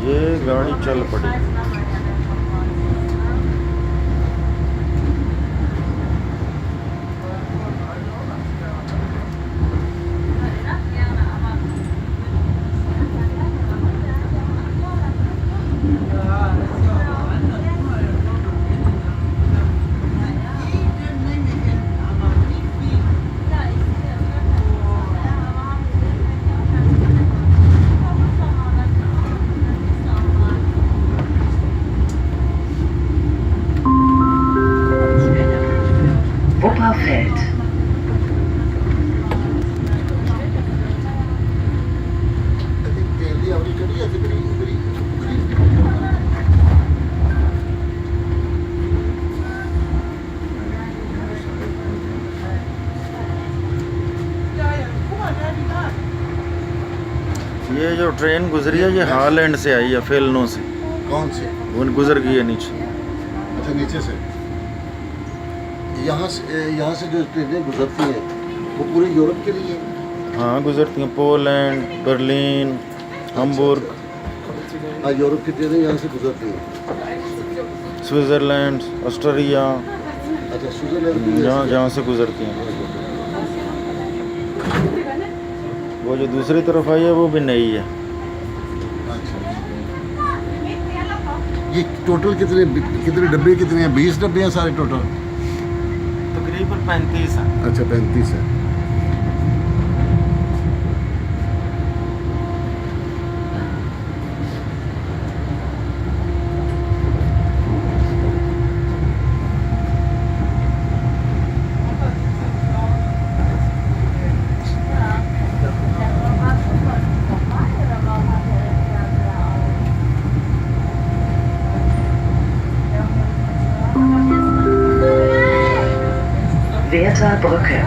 ये गाड़ी चल पड़ी। Wupperfeld. ये जो ट्रेन गुजरी है ये हालैंड से आई है, फेलनो से। कौन से? वो गुजर गई है नीचे। अच्छा, नीचे से। यहाँ से जो ट्रेनें गुजरती हैं वो पूरे यूरोप के लिए? हाँ गुजरती हैं, पोलैंड, बर्लिन, हम्बुर्ग। हाँ, यूरोप की ट्रेनें यहाँ से गुजरती हैं। स्विट्ज़रलैंड, ऑस्ट्रिया, अच्छा, स्विट्ज़रलैंड जहाँ से गुजरती हैं। वो जो दूसरी तरफ आई है वो भी नई है। अच्छा, ये टोटल कितने डब्बे कितने हैं? 20 डब्बे हैं सारे टोटल? तकरीबन 35 है। अच्छा, 35 है। Werther Brücke.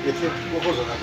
Este poco sana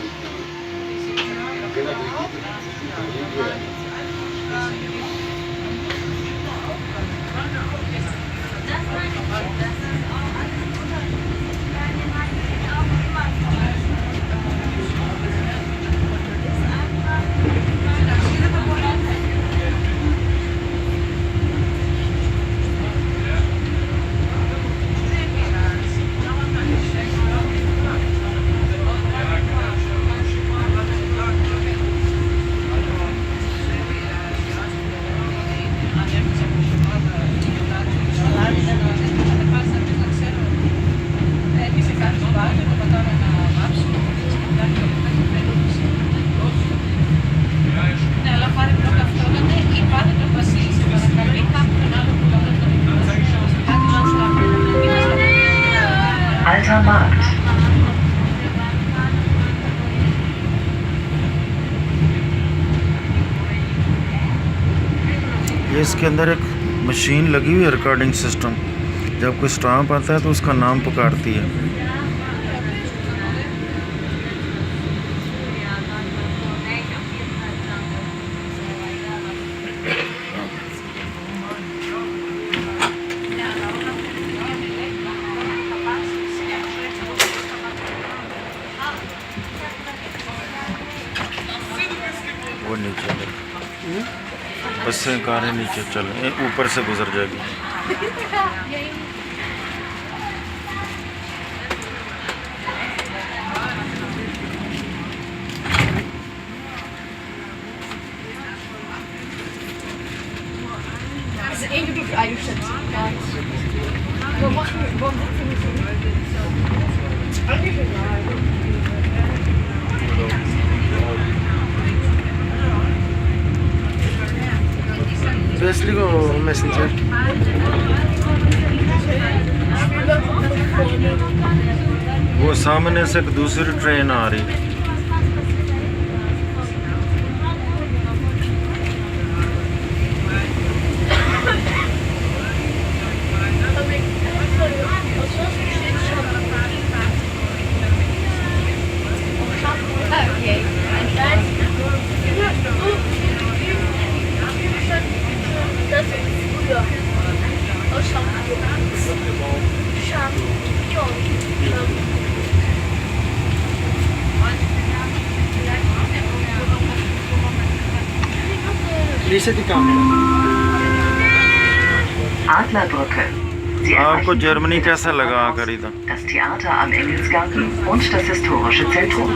Alter Markt. ये इसके अंदर एक मशीन लगी हुई है, रिकॉर्डिंग सिस्टम। जब कोई स्टाम्प आता है तो उसका नाम पुकारती है। वो नीचे बसें कारें नीचे चल ऊपर से गुजर जाएगी। Deswegen Messenger. वो सामने से एक दूसरी ट्रेन आ रही। Adlerbrücke. Sie आपको erreichen जर्मनी कैसा लगा आकर इधर? das Theater am Engelsgarten und das historische Zentrum.